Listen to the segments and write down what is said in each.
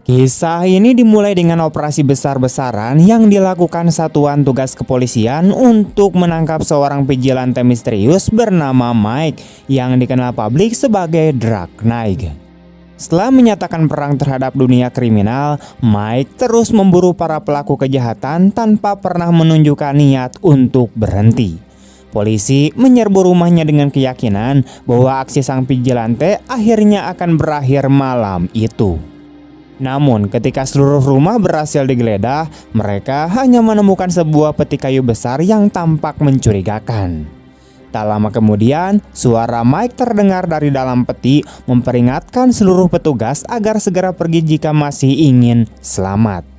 Kisah ini dimulai dengan operasi besar-besaran yang dilakukan satuan tugas kepolisian untuk menangkap seorang vigilante misterius bernama Mike yang dikenal publik sebagai Dark Knight. Setelah menyatakan perang terhadap dunia kriminal, Mike terus memburu para pelaku kejahatan tanpa pernah menunjukkan niat untuk berhenti. Polisi menyerbu rumahnya dengan keyakinan bahwa aksi sang vigilante akhirnya akan berakhir malam itu. Namun ketika seluruh rumah berhasil digeledah, mereka hanya menemukan sebuah peti kayu besar yang tampak mencurigakan. Tak lama kemudian, suara Mike terdengar dari dalam peti memperingatkan seluruh petugas agar segera pergi jika masih ingin selamat.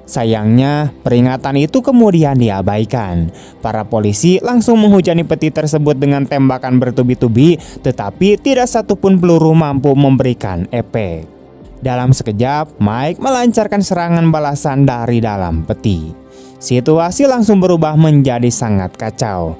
Sayangnya, peringatan itu kemudian diabaikan. Para polisi langsung menghujani peti tersebut dengan tembakan bertubi-tubi, tetapi tidak satupun peluru mampu memberikan efek. Dalam sekejap, Mike melancarkan serangan balasan dari dalam peti. Situasi langsung berubah menjadi sangat kacau.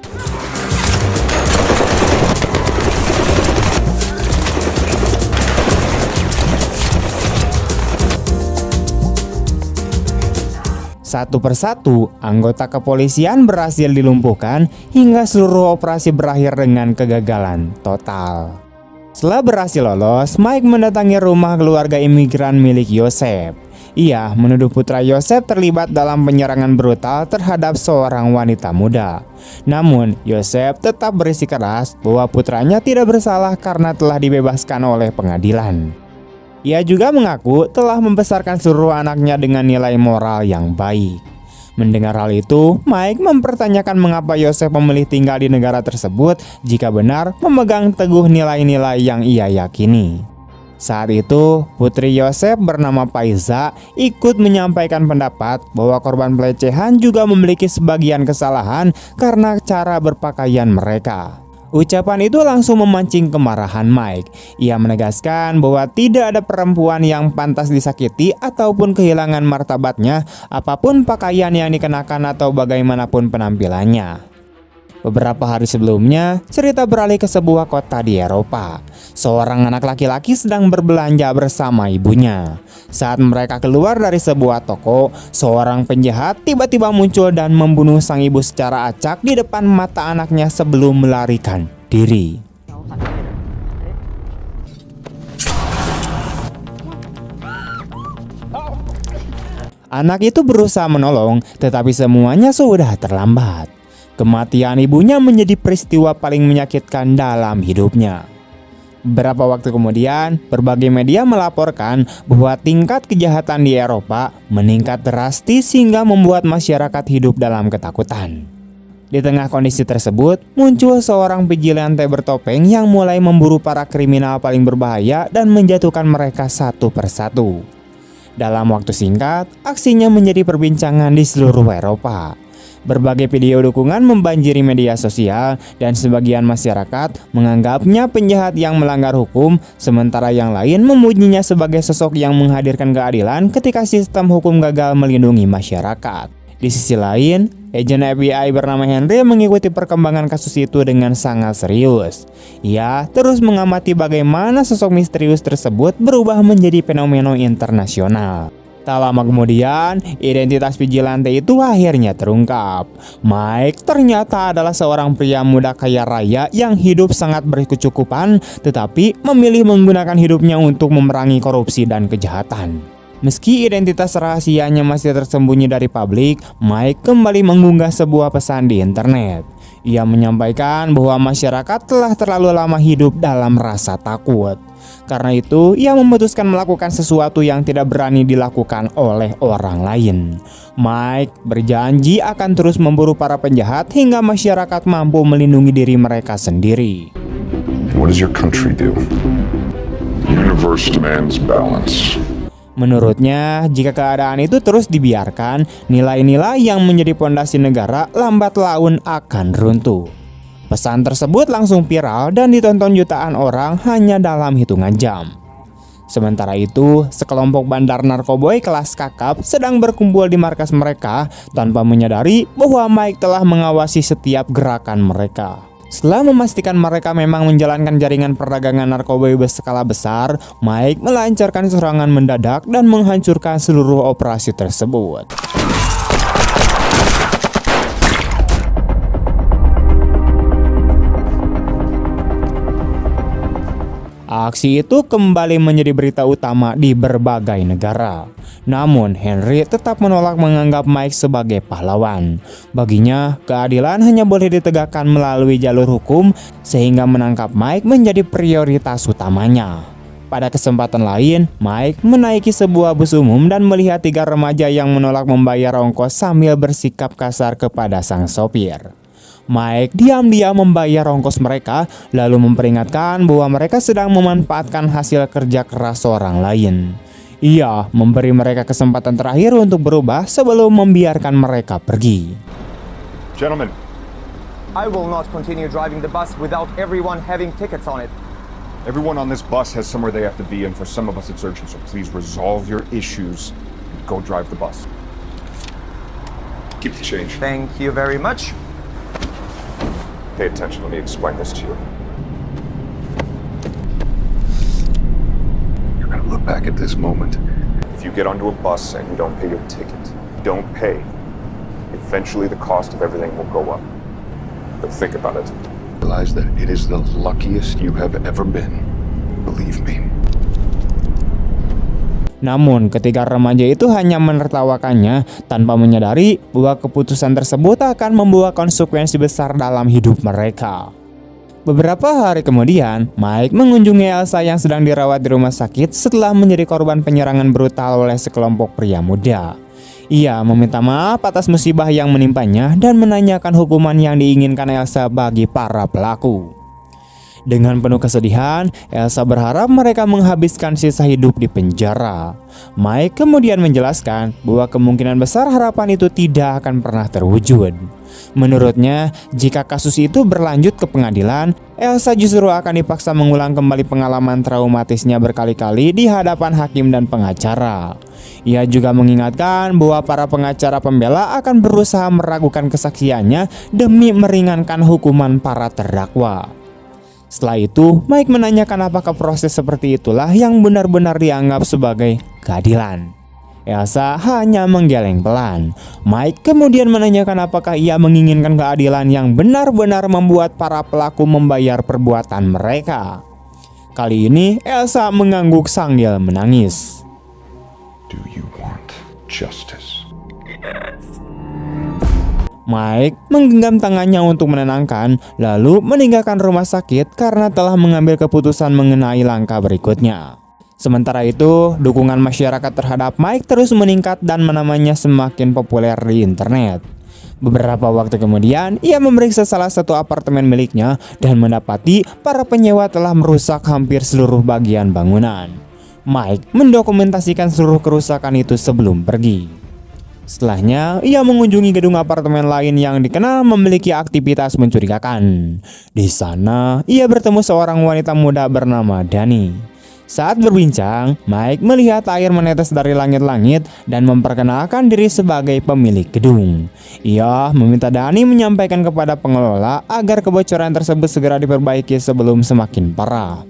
Satu persatu, anggota kepolisian berhasil dilumpuhkan hingga seluruh operasi berakhir dengan kegagalan total. Setelah berhasil lolos, Mike mendatangi rumah keluarga imigran milik Yosef. Ia menuduh putra Yosef terlibat dalam penyerangan brutal terhadap seorang wanita muda. Namun, Yosef tetap bersikeras bahwa putranya tidak bersalah karena telah dibebaskan oleh pengadilan. Ia juga mengaku telah membesarkan seluruh anaknya dengan nilai moral yang baik. Mendengar hal itu, Mike mempertanyakan mengapa Yosef memilih tinggal di negara tersebut jika benar memegang teguh nilai-nilai yang ia yakini. Saat itu, putri Yosef bernama Faiza ikut menyampaikan pendapat bahwa korban pelecehan juga memiliki sebagian kesalahan karena cara berpakaian mereka. Ucapan itu langsung memancing kemarahan Mike. Ia menegaskan bahwa tidak ada perempuan yang pantas disakiti ataupun kehilangan martabatnya, apapun pakaian yang dikenakan atau bagaimanapun penampilannya. Beberapa hari sebelumnya, cerita beralih ke sebuah kota di Eropa. Seorang anak laki-laki sedang berbelanja bersama ibunya. Saat mereka keluar dari sebuah toko, seorang penjahat tiba-tiba muncul dan membunuh sang ibu secara acak di depan mata anaknya sebelum melarikan diri. Anak itu berusaha menolong, tetapi semuanya sudah terlambat. Kematian ibunya menjadi peristiwa paling menyakitkan dalam hidupnya. Beberapa waktu kemudian, berbagai media melaporkan bahwa tingkat kejahatan di Eropa meningkat drastis hingga membuat masyarakat hidup dalam ketakutan. Di tengah kondisi tersebut, muncul seorang vigilante bertopeng yang mulai memburu para kriminal paling berbahaya dan menjatuhkan mereka satu persatu. Dalam waktu singkat, aksinya menjadi perbincangan di seluruh Eropa. Berbagai video dukungan membanjiri media sosial dan sebagian masyarakat menganggapnya penjahat yang melanggar hukum, sementara yang lain memujinya sebagai sosok yang menghadirkan keadilan ketika sistem hukum gagal melindungi masyarakat. Di sisi lain, agen FBI bernama Henry mengikuti perkembangan kasus itu dengan sangat serius. Ia terus mengamati bagaimana sosok misterius tersebut berubah menjadi fenomena internasional. Tak lama kemudian, identitas vigilante itu akhirnya terungkap. Mike ternyata adalah seorang pria muda kaya raya yang hidup sangat berkecukupan, tetapi memilih menggunakan hidupnya untuk memerangi korupsi dan kejahatan. Meski identitas rahasianya masih tersembunyi dari publik, Mike kembali mengunggah sebuah pesan di internet. Ia menyampaikan bahwa masyarakat telah terlalu lama hidup dalam rasa takut. Karena itu, ia memutuskan melakukan sesuatu yang tidak berani dilakukan oleh orang lain. Mike berjanji akan terus memburu para penjahat hingga masyarakat mampu melindungi diri mereka sendiri. What does your country do? The universe demands balance. Menurutnya, jika keadaan itu terus dibiarkan, nilai-nilai yang menjadi pondasi negara lambat laun akan runtuh. Pesan tersebut langsung viral dan ditonton jutaan orang hanya dalam hitungan jam. Sementara itu, sekelompok bandar narkoboy kelas kakap sedang berkumpul di markas mereka tanpa menyadari bahwa Mike telah mengawasi setiap gerakan mereka. Setelah memastikan mereka memang menjalankan jaringan perdagangan narkoba berskala besar, Mike melancarkan serangan mendadak dan menghancurkan seluruh operasi tersebut. Aksi itu kembali menjadi berita utama di berbagai negara. Namun, Henry tetap menolak menganggap Mike sebagai pahlawan. Baginya, keadilan hanya boleh ditegakkan melalui jalur hukum, sehingga menangkap Mike menjadi prioritas utamanya. Pada kesempatan lain, Mike menaiki sebuah bus umum dan melihat 3 remaja yang menolak membayar ongkos sambil bersikap kasar kepada sang sopir. Mike diam-diam membayar ongkos mereka, lalu memperingatkan bahwa mereka sedang memanfaatkan hasil kerja keras orang lain. Ia memberi mereka kesempatan terakhir untuk berubah sebelum membiarkan mereka pergi. Gentlemen, I will not continue driving the bus without everyone having tickets on it. everyone on this bus has somewhere they have to be, and for some of us it's urgent, so please resolve your issues and go drive the bus. Keep the change. Thank you very much. Pay attention, let me explain this to you. You're gonna look back at this moment. If you get onto a bus and you don't pay your ticket, don't pay. Eventually the cost of everything will go up. But think about it. Realize that it is the luckiest you have ever been. Believe me. Namun, ketiga remaja itu hanya menertawakannya tanpa menyadari bahwa keputusan tersebut akan membawa konsekuensi besar dalam hidup mereka. Beberapa hari kemudian, Mike mengunjungi Elsa yang sedang dirawat di rumah sakit setelah menjadi korban penyerangan brutal oleh sekelompok pria muda. Ia meminta maaf atas musibah yang menimpanya dan menanyakan hukuman yang diinginkan Elsa bagi para pelaku. Dengan penuh kesedihan, Elsa berharap mereka menghabiskan sisa hidup di penjara. Mike kemudian menjelaskan bahwa kemungkinan besar harapan itu tidak akan pernah terwujud. Menurutnya, jika kasus itu berlanjut ke pengadilan, Elsa justru akan dipaksa mengulang kembali pengalaman traumatisnya berkali-kali di hadapan hakim dan pengacara. Ia juga mengingatkan bahwa para pengacara pembela akan berusaha meragukan kesaksiannya demi meringankan hukuman para terdakwa. Setelah itu, Mike menanyakan apakah proses seperti itulah yang benar-benar dianggap sebagai keadilan. Elsa hanya menggeleng pelan. Mike kemudian menanyakan apakah ia menginginkan keadilan yang benar-benar membuat para pelaku membayar perbuatan mereka. Kali ini, Elsa mengangguk sambil menangis. Do you want justice? Mike menggenggam tangannya untuk menenangkan, lalu meninggalkan rumah sakit karena telah mengambil keputusan mengenai langkah berikutnya. Sementara itu, dukungan masyarakat terhadap Mike terus meningkat dan namanya semakin populer di internet. Beberapa waktu kemudian, ia memeriksa salah satu apartemen miliknya dan mendapati para penyewa telah merusak hampir seluruh bagian bangunan. Mike mendokumentasikan seluruh kerusakan itu sebelum pergi. Setelahnya, ia mengunjungi gedung apartemen lain yang dikenal memiliki aktivitas mencurigakan. Di sana, ia bertemu seorang wanita muda bernama Dani. Saat berbincang, Mike melihat air menetes dari langit-langit dan memperkenalkan diri sebagai pemilik gedung. Ia meminta Dani menyampaikan kepada pengelola agar kebocoran tersebut segera diperbaiki sebelum semakin parah.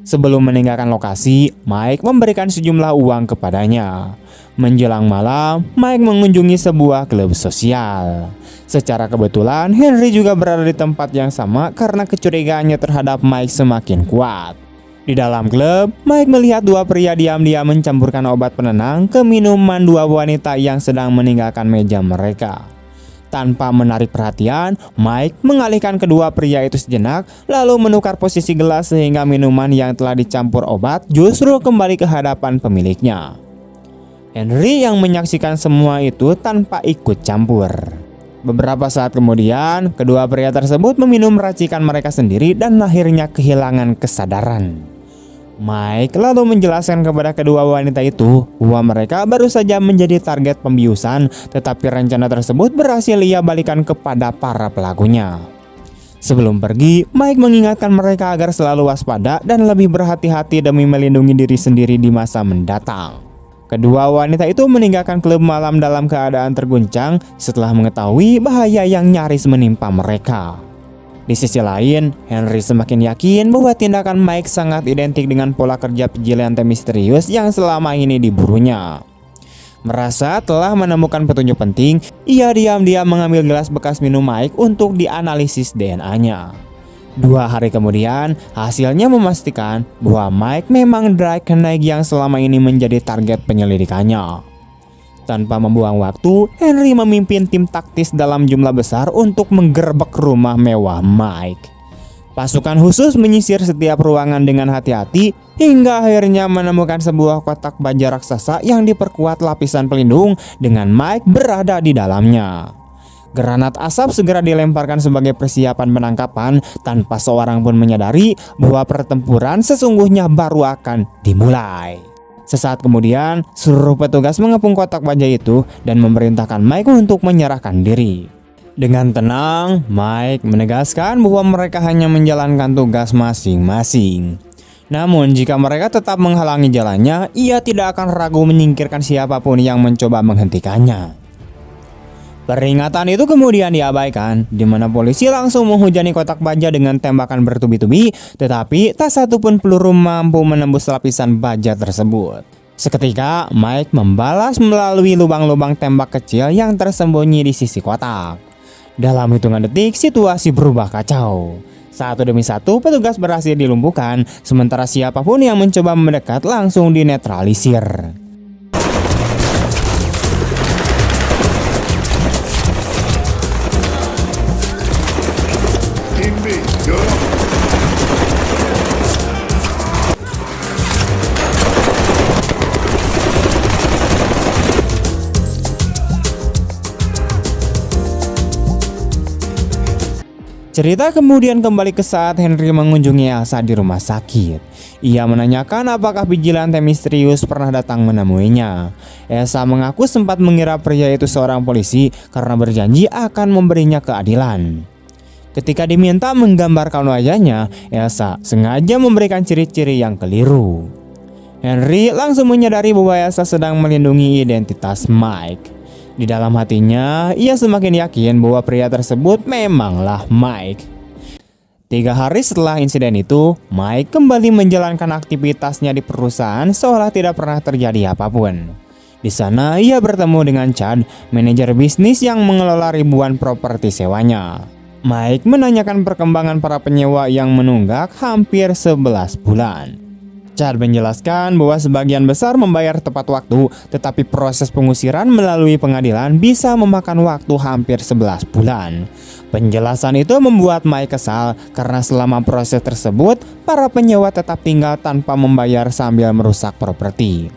Sebelum meninggalkan lokasi, Mike memberikan sejumlah uang kepadanya. Menjelang malam, Mike mengunjungi sebuah klub sosial. Secara kebetulan, Henry juga berada di tempat yang sama karena kecurigaannya terhadap Mike semakin kuat. Di dalam klub, Mike melihat 2 pria diam-diam mencampurkan obat penenang ke minuman 2 wanita yang sedang meninggalkan meja mereka. Tanpa menarik perhatian, Mike mengalihkan kedua pria itu sejenak, lalu menukar posisi gelas sehingga minuman yang telah dicampur obat justru kembali ke hadapan pemiliknya. Henry yang menyaksikan semua itu tanpa ikut campur. Beberapa saat kemudian, kedua pria tersebut meminum racikan mereka sendiri dan akhirnya kehilangan kesadaran. Mike lalu menjelaskan kepada kedua wanita itu bahwa mereka baru saja menjadi target pembiusan, tetapi rencana tersebut berhasil ia balikan kepada para pelakunya. Sebelum pergi, Mike mengingatkan mereka agar selalu waspada dan lebih berhati-hati demi melindungi diri sendiri di masa mendatang. Kedua wanita itu meninggalkan klub malam dalam keadaan terguncang setelah mengetahui bahaya yang nyaris menimpa mereka. Di sisi lain, Henry semakin yakin bahwa tindakan Mike sangat identik dengan pola kerja vigilante misterius yang selama ini diburunya. Merasa telah menemukan petunjuk penting, ia diam-diam mengambil gelas bekas minum Mike untuk dianalisis DNA-nya. 2 hari kemudian, hasilnya memastikan bahwa Mike memang Drake Knight yang selama ini menjadi target penyelidikannya. Tanpa membuang waktu, Henry memimpin tim taktis dalam jumlah besar untuk menggerebek rumah mewah Mike. Pasukan khusus menyisir setiap ruangan dengan hati-hati hingga akhirnya menemukan sebuah kotak baja raksasa yang diperkuat lapisan pelindung dengan Mike berada di dalamnya. Granat asap segera dilemparkan sebagai persiapan penangkapan tanpa seorang pun menyadari bahwa pertempuran sesungguhnya baru akan dimulai. Sesaat kemudian, seluruh petugas mengepung kotak baja itu dan memerintahkan Mike untuk menyerahkan diri. Dengan tenang, Mike menegaskan bahwa mereka hanya menjalankan tugas masing-masing. Namun jika mereka tetap menghalangi jalannya, ia tidak akan ragu menyingkirkan siapapun yang mencoba menghentikannya. Peringatan itu kemudian diabaikan, di mana polisi langsung menghujani kotak baja dengan tembakan bertubi-tubi, tetapi tak satu pun peluru mampu menembus lapisan baja tersebut. Seketika, Mike membalas melalui lubang-lubang tembak kecil yang tersembunyi di sisi kotak. Dalam hitungan detik, situasi berubah kacau. Satu demi satu, petugas berhasil dilumpuhkan, sementara siapapun yang mencoba mendekat langsung dinetralisir. Cerita kemudian kembali ke saat Henry mengunjungi Elsa di rumah sakit. Ia menanyakan apakah vigilante misterius pernah datang menemuinya. Elsa mengaku sempat mengira pria itu seorang polisi karena berjanji akan memberinya keadilan. Ketika diminta menggambarkan wajahnya, Elsa sengaja memberikan ciri-ciri yang keliru. Henry langsung menyadari bahwa Elsa sedang melindungi identitas Mike. Di dalam hatinya, ia semakin yakin bahwa pria tersebut memanglah Mike. 3 hari setelah insiden itu, Mike kembali menjalankan aktivitasnya di perusahaan seolah tidak pernah terjadi apapun. Di sana, ia bertemu dengan Chad, manajer bisnis yang mengelola ribuan properti sewanya. Mike menanyakan perkembangan para penyewa yang menunggak hampir 11 bulan. Chad menjelaskan bahwa sebagian besar membayar tepat waktu, tetapi proses pengusiran melalui pengadilan bisa memakan waktu hampir 11 bulan. Penjelasan itu membuat Mike kesal karena selama proses tersebut, para penyewa tetap tinggal tanpa membayar sambil merusak properti.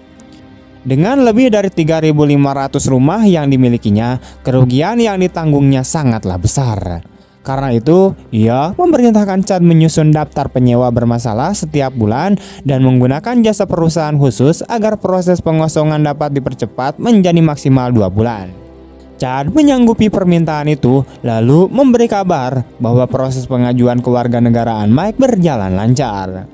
Dengan lebih dari 3.500 rumah yang dimilikinya, kerugian yang ditanggungnya sangatlah besar. Karena itu, ia memerintahkan Chad menyusun daftar penyewa bermasalah setiap bulan dan menggunakan jasa perusahaan khusus agar proses pengosongan dapat dipercepat menjadi maksimal 2 bulan. Chad menyanggupi permintaan itu, lalu memberi kabar bahwa proses pengajuan kewarganegaraan Mike berjalan lancar.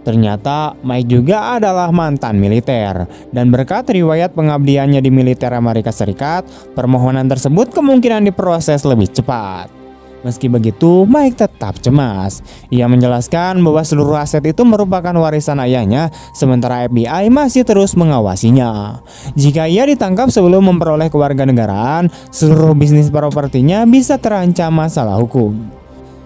Ternyata Mike juga adalah mantan militer, dan berkat riwayat pengabdiannya di militer Amerika Serikat, permohonan tersebut kemungkinan diproses lebih cepat. Meski begitu, Mike tetap cemas. Ia menjelaskan bahwa seluruh aset itu merupakan warisan ayahnya, sementara FBI masih terus mengawasinya. Jika ia ditangkap sebelum memperoleh kewarganegaraan, seluruh bisnis propertinya bisa terancam masalah hukum.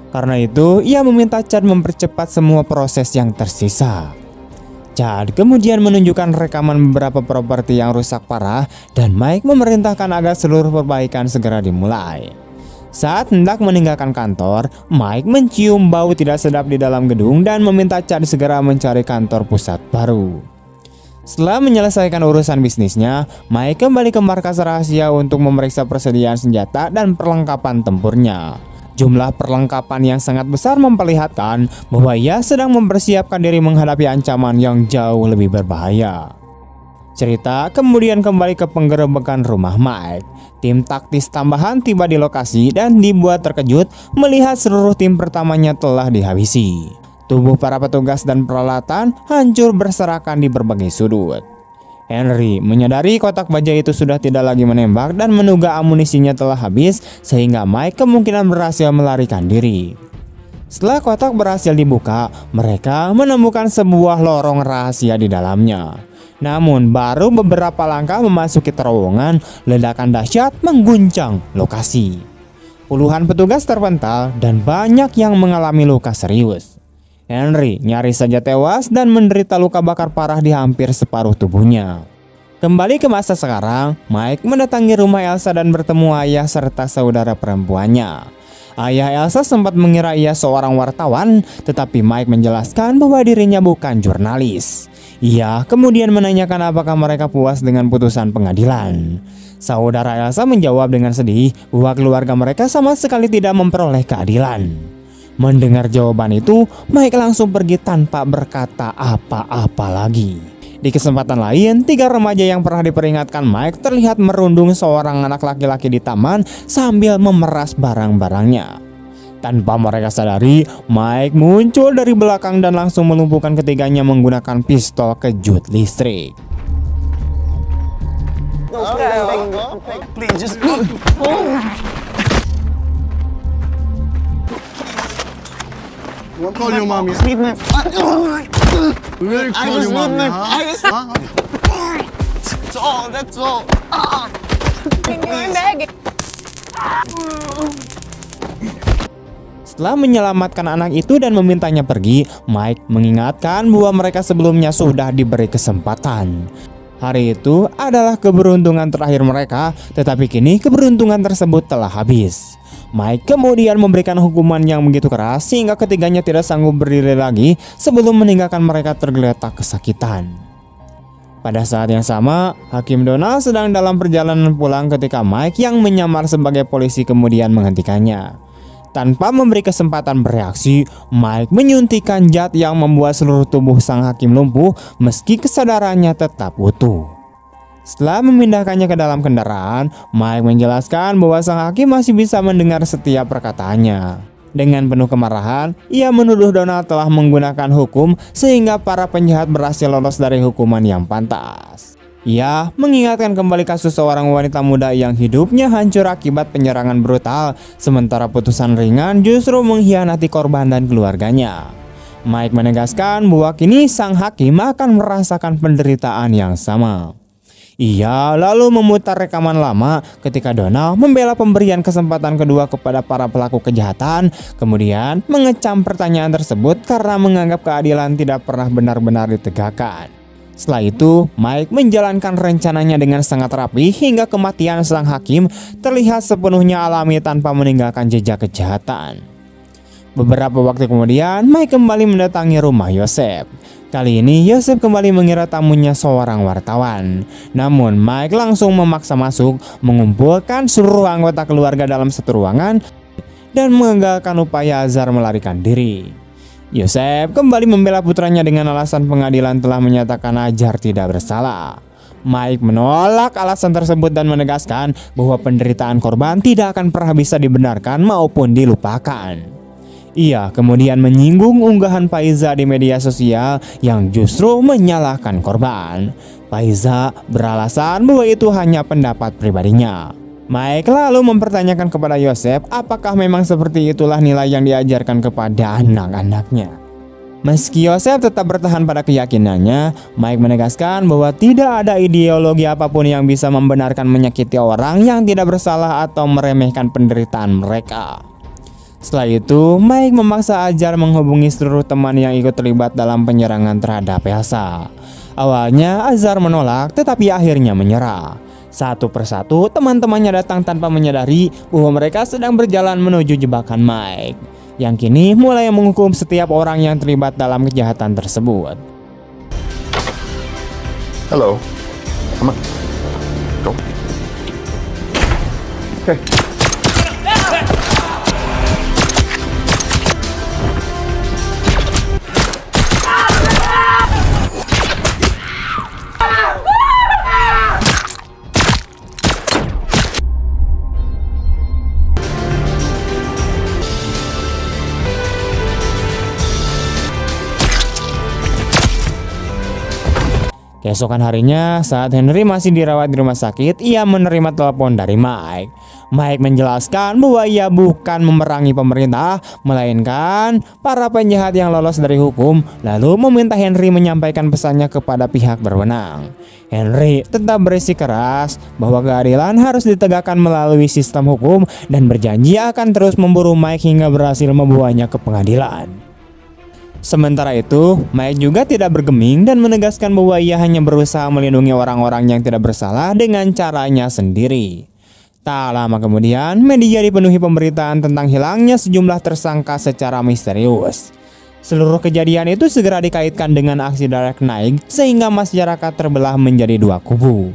Karena itu, ia meminta Chad mempercepat semua proses yang tersisa. Chad kemudian menunjukkan rekaman beberapa properti yang rusak parah, dan Mike memerintahkan agar seluruh perbaikan segera dimulai. Saat hendak meninggalkan kantor, Mike mencium bau tidak sedap di dalam gedung dan meminta Chad segera mencari kantor pusat baru. Setelah menyelesaikan urusan bisnisnya, Mike kembali ke markas rahasia untuk memeriksa persediaan senjata dan perlengkapan tempurnya. Jumlah perlengkapan yang sangat besar memperlihatkan bahwa ia sedang mempersiapkan diri menghadapi ancaman yang jauh lebih berbahaya. Cerita kemudian kembali ke penggerebekan rumah Mike. Tim taktis tambahan tiba di lokasi dan dibuat terkejut melihat seluruh tim pertamanya telah dihabisi. Tubuh para petugas dan peralatan hancur berserakan di berbagai sudut. Henry menyadari kotak baja itu sudah tidak lagi menembak dan menduga amunisinya telah habis, sehingga Mike kemungkinan berhasil melarikan diri. Setelah kotak berhasil dibuka, mereka menemukan sebuah lorong rahasia di dalamnya. Namun baru beberapa langkah memasuki terowongan, ledakan dahsyat mengguncang lokasi. Puluhan petugas terpental dan banyak yang mengalami luka serius. Henry nyaris saja tewas dan menderita luka bakar parah di hampir separuh tubuhnya. Kembali ke masa sekarang, Mike mendatangi rumah Elsa dan bertemu ayah serta saudara perempuannya. Ayah Elsa sempat mengira ia seorang wartawan, tetapi Mike menjelaskan bahwa dirinya bukan jurnalis. Ia kemudian menanyakan apakah mereka puas dengan putusan pengadilan. Saudara Elsa menjawab dengan sedih bahwa keluarga mereka sama sekali tidak memperoleh keadilan. Mendengar jawaban itu, Mike langsung pergi tanpa berkata apa-apa lagi. Di kesempatan lain, 3 remaja yang pernah diperingatkan Mike terlihat merundung seorang anak laki-laki di taman sambil memeras barang-barangnya. Tanpa mereka sadari, Mike muncul dari belakang dan langsung melumpuhkan ketiganya menggunakan pistol kejut listrik. Call your mommy. Really call your mommy, huh? That's all. Going back. Setelah menyelamatkan anak itu dan memintanya pergi, Mike mengingatkan bahwa mereka sebelumnya sudah diberi kesempatan. Hari itu adalah keberuntungan terakhir mereka, tetapi kini keberuntungan tersebut telah habis. Mike kemudian memberikan hukuman yang begitu keras sehingga ketiganya tidak sanggup berdiri lagi sebelum meninggalkan mereka tergeletak kesakitan. Pada saat yang sama, Hakim Donald sedang dalam perjalanan pulang ketika Mike yang menyamar sebagai polisi kemudian menghentikannya. Tanpa memberi kesempatan bereaksi, Mike menyuntikkan zat yang membuat seluruh tubuh sang hakim lumpuh meski kesadarannya tetap utuh. Setelah memindahkannya ke dalam kendaraan, Mike menjelaskan bahwa sang hakim masih bisa mendengar setiap perkataannya. Dengan penuh kemarahan, ia menuduh Donald telah menggunakan hukum sehingga para penjahat berhasil lolos dari hukuman yang pantas. Ia mengingatkan kembali kasus seorang wanita muda yang hidupnya hancur akibat penyerangan brutal, sementara putusan ringan justru mengkhianati korban dan keluarganya. Mike menegaskan bahwa kini sang hakim akan merasakan penderitaan yang sama. Ia lalu memutar rekaman lama ketika Donald membela pemberian kesempatan kedua kepada para pelaku kejahatan, kemudian mengecam pertanyaan tersebut karena menganggap keadilan tidak pernah benar-benar ditegakkan. Setelah itu, Mike menjalankan rencananya dengan sangat rapi hingga kematian sang hakim terlihat sepenuhnya alami tanpa meninggalkan jejak kejahatan. Beberapa waktu kemudian, Mike kembali mendatangi rumah Yosef. Kali ini Yosef kembali mengira tamunya seorang wartawan. Namun Mike langsung memaksa masuk, mengumpulkan seluruh anggota keluarga dalam satu ruangan dan menggagalkan upaya Azhar melarikan diri. Yosef kembali membela putranya dengan alasan pengadilan telah menyatakan Azhar tidak bersalah. Mike menolak alasan tersebut dan menegaskan bahwa penderitaan korban tidak akan pernah bisa dibenarkan maupun dilupakan. Ia kemudian menyinggung unggahan Faiza di media sosial yang justru menyalahkan korban. Faiza beralasan bahwa itu hanya pendapat pribadinya. Mike lalu mempertanyakan kepada Yosef apakah memang seperti itulah nilai yang diajarkan kepada anak-anaknya. Meski Yosef tetap bertahan pada keyakinannya, Mike menegaskan bahwa tidak ada ideologi apapun yang bisa membenarkan menyakiti orang yang tidak bersalah atau meremehkan penderitaan mereka. Setelah itu, Mike memaksa Azhar menghubungi seluruh teman yang ikut terlibat dalam penyerangan terhadap Elsa. Awalnya Azhar menolak, tetapi akhirnya menyerah. Satu persatu teman-temannya datang tanpa menyadari bahwa mereka sedang berjalan menuju jebakan Mike, yang kini mulai menghukum setiap orang yang terlibat dalam kejahatan tersebut. Hello. Come on. Go. Okay. Keesokan harinya, saat Henry masih dirawat di rumah sakit, ia menerima telepon dari Mike. Mike menjelaskan bahwa ia bukan memerangi pemerintah, melainkan para penjahat yang lolos dari hukum, lalu meminta Henry menyampaikan pesannya kepada pihak berwenang. Henry tetap bersikeras bahwa keadilan harus ditegakkan melalui sistem hukum dan berjanji akan terus memburu Mike hingga berhasil membawanya ke pengadilan. Sementara itu, Mike juga tidak bergeming dan menegaskan bahwa ia hanya berusaha melindungi orang-orang yang tidak bersalah dengan caranya sendiri. Tak lama kemudian, media dipenuhi pemberitaan tentang hilangnya sejumlah tersangka secara misterius. Seluruh kejadian itu segera dikaitkan dengan aksi Dark Knight sehingga masyarakat terbelah menjadi dua kubu.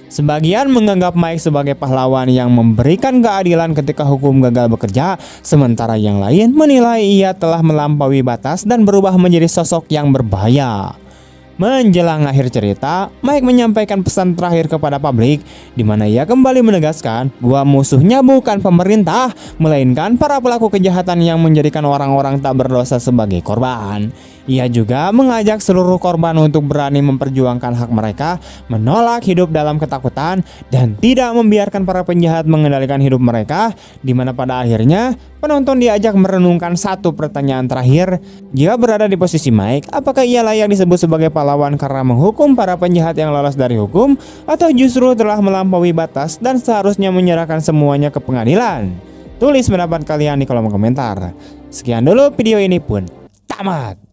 Sebagian menganggap Mike sebagai pahlawan yang memberikan keadilan ketika hukum gagal bekerja, sementara yang lain menilai ia telah melampaui batas dan berubah menjadi sosok yang berbahaya. Menjelang akhir cerita, Mike menyampaikan pesan terakhir kepada publik, di mana ia kembali menegaskan bahwa musuhnya bukan pemerintah, melainkan para pelaku kejahatan yang menjadikan orang-orang tak berdosa sebagai korban. Ia juga mengajak seluruh korban untuk berani memperjuangkan hak mereka, menolak hidup dalam ketakutan, dan tidak membiarkan para penjahat mengendalikan hidup mereka, di mana pada akhirnya penonton diajak merenungkan satu pertanyaan terakhir. Jika berada di posisi Mike, apakah ia layak disebut sebagai pahlawan karena menghukum para penjahat yang lolos dari hukum, atau justru telah melampaui batas dan seharusnya menyerahkan semuanya ke pengadilan? Tulis pendapat kalian di kolom komentar. Sekian dulu video ini pun tamat.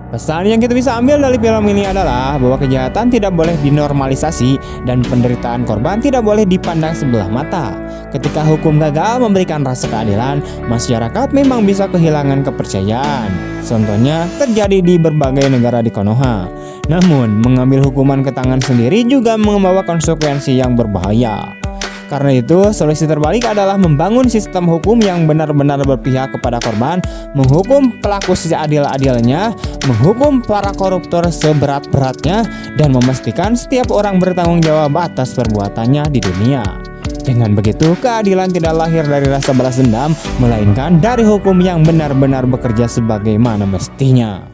Pesan yang kita bisa ambil dari film ini adalah bahwa kejahatan tidak boleh dinormalisasi dan penderitaan korban tidak boleh dipandang sebelah mata. Ketika hukum gagal memberikan rasa keadilan, masyarakat memang bisa kehilangan kepercayaan. Contohnya terjadi di berbagai negara di Konoha. Namun, mengambil hukuman ke tangan sendiri juga membawa konsekuensi yang berbahaya. Karena itu, solusi terbalik adalah membangun sistem hukum yang benar-benar berpihak kepada korban, menghukum pelaku seadil-adilnya, menghukum para koruptor seberat-beratnya, dan memastikan setiap orang bertanggung jawab atas perbuatannya di dunia. Dengan begitu, keadilan tidak lahir dari rasa balas dendam, melainkan dari hukum yang benar-benar bekerja sebagaimana mestinya.